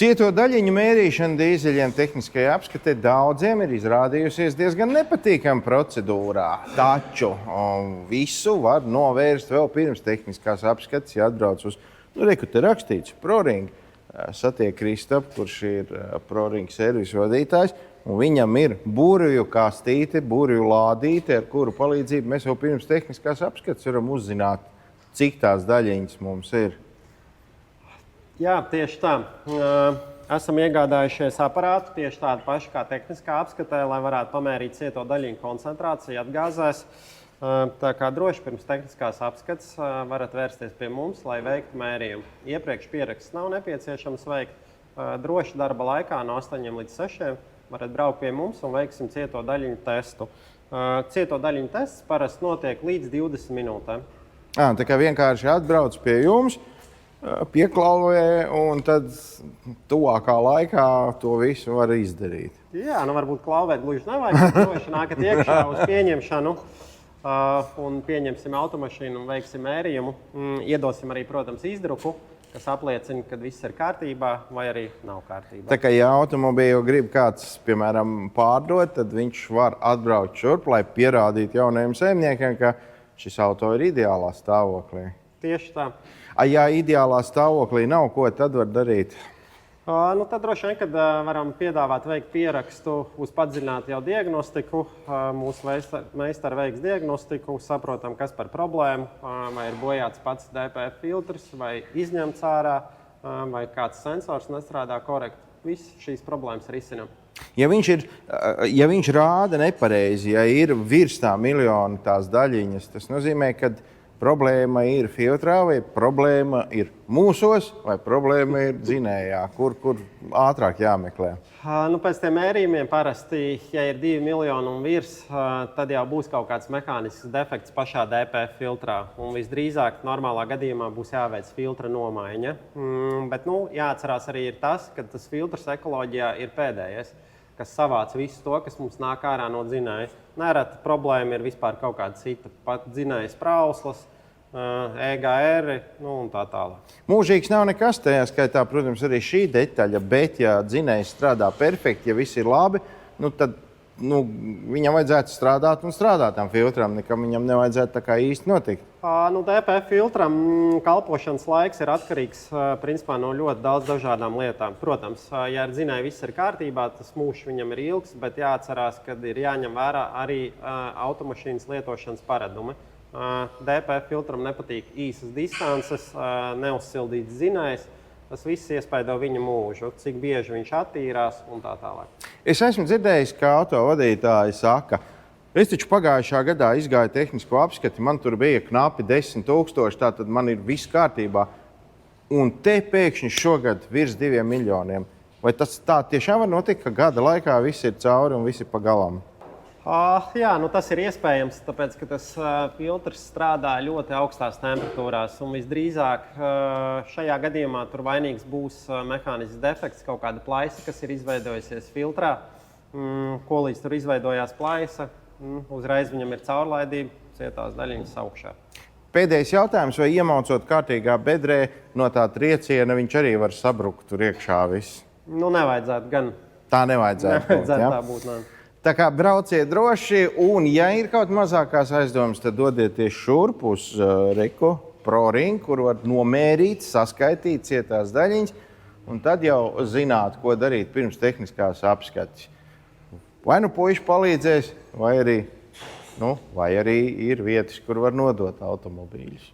Cieto daļiņu mērīšana dīzeļiem tehniskajā apskatē daudziem ir izrādījusies diezgan nepatīkama procedūrā. Taču visu var novērst vēl pirms tehniskās apskates, ja atbrauc uz, reku te rakstīts, ProRing. Satiek Kristapu, kurš ir ProRing servisu vadītājs, un viņam ir burvju kastīte, burvju lādīte, ar kuru palīdzību mēs jau pirms tehniskās apskates varam uzzināt, cik tās daļiņas mums ir. Jā, tieši tā. Esam iegādājušies aparātu tieši tādu pašu kā tehniskā apskatē, lai varētu pamērīt cieto daļiņu koncentrāciju atgāzēs. Tā kā droši pirms tehniskās apskates varat vērsties pie mums, lai veiktu mērījumu. Iepriekš pieraksts nav nepieciešams veikt. Droši darba laikā no 8 līdz 6 varat braukt pie mums un veiksim cieto daļiņu testu. Cieto daļiņu tests parasti notiek līdz 20 minūtēm. Tā kā vienkārši atbrauc pie jums, pieklauvē, un tad tuvākā laikā to visu var izdarīt. Jā, varbūt klauvēt gluži nevajag. Droši nākat iekšā uz pieņemšanu un pieņemsim automašīnu un veiksim mērījumu. Iedosim arī, protams, izdruku, kas apliecina, ka viss ir kārtībā vai arī nav kārtībā. Tā kā ja automobīlu grib kāds, piemēram, pārdot, tad viņš var atbraukt šurp, lai pierādītu jaunajiem saimniekiem, ka šis auto ir ideālā stāvoklī. Tieši tā. Ja ideālā stāvoklī nav, ko tad var darīt? Tad droši vien, kad varam piedāvāt veikt pierakstu uz padziļinātu jau diagnostiku. Mūsu meistari veiks diagnostiku, saprotam, kas par problēmu, vai ir bojāts pats DPF filtrs, vai izņemts ārā, vai kāds sensors nestrādā korekti. Visas šīs problēmas risinām. Ja viņš rāda nepareizi, ja ir virs tā miljona tās daļiņas, tas nozīmē, ka problēma ir filtrā, vai problēma ir mūsos, vai problēma ir dzinējā, kur ātrāk jāmeklē? Pēc tiem mērījumiem parasti, ja ir 2 miljoni un virs, tad jau būs kaut kāds mehānisks defekts pašā DPF filtrā. Un visdrīzāk normālā gadījumā būs jāveic filtra nomaiņa. Bet jāatcerās arī ir tas, ka tas filtrs ekoloģijā ir pēdējais, kas savāc visu to, kas mums nāk ārā no dzinēja. Nereti problēma ir vispār kaut kāda cita, pat dzinējas prauslas, EGR un tā tālāk. Mūžīgs nav nekas, tajā skaitā, protams, arī šī detaļa, bet ja dzinējs strādā perfekti, ja viss ir labi, tad viņam vajadzētu strādāt un strādāt tam filtram, nekam viņam nevajadzētu tā kā īsti notikt. DPF filtram kalpošanas laiks ir atkarīgs principā no ļoti daudz dažādām lietām. Protams, ja ar dzinēju viss ir kārtībā, tas mūžs viņam ir ilgs, bet jāatcerās, ka ir jāņem vērā arī automašīnas lietošanas paradumi. DPF filtram nepatīk īsas distances, neuzsildīts dzinējs. Tas viss iespaido viņa mūžu, cik bieži viņš attīrās un tā tālāk. Es esmu dzirdējis, ka autovadītāji saka, es taču pagājušā gadā izgāju tehnisko apskati, man tur bija knapi 10 000, tātad man ir viss kārtībā. Un te pēkšņi šogad virs 2 miljoniem. Vai tas tā tiešām var notikt, ka gada laikā viss ir cauri un viss ir pa galam? Jā, tas ir iespējams, tāpēc, ka tas filtrs strādā ļoti augstās temperatūrās. Un visdrīzāk šajā gadījumā tur vainīgs būs mehānisks defekts, kaut kāda plaisa, kas ir izveidojusies filtrā. Ko līdz tur izveidojās plaisa, uzreiz viņam ir caurlaidība, cietās daļiņas augšā. Pēdējais jautājums, vai iemaucot kārtīgā bedrē no tā trieciena, viņš arī var sabrukt tur iekšā viss? Nevajadzētu gan. Tā nevajadzētu būt, ja? Tā būt, Tā kā brauciet droši, un ja ir kaut mazākās aizdomas, tad dodieties šurp uz ProRing, kur var nomērīt, saskaitīt cietās daļiņas, un tad jau zināt, ko darīt pirms tehniskās apskates. Vai puiši palīdzēs, vai arī ir vietas, kur var nodot automobīļus.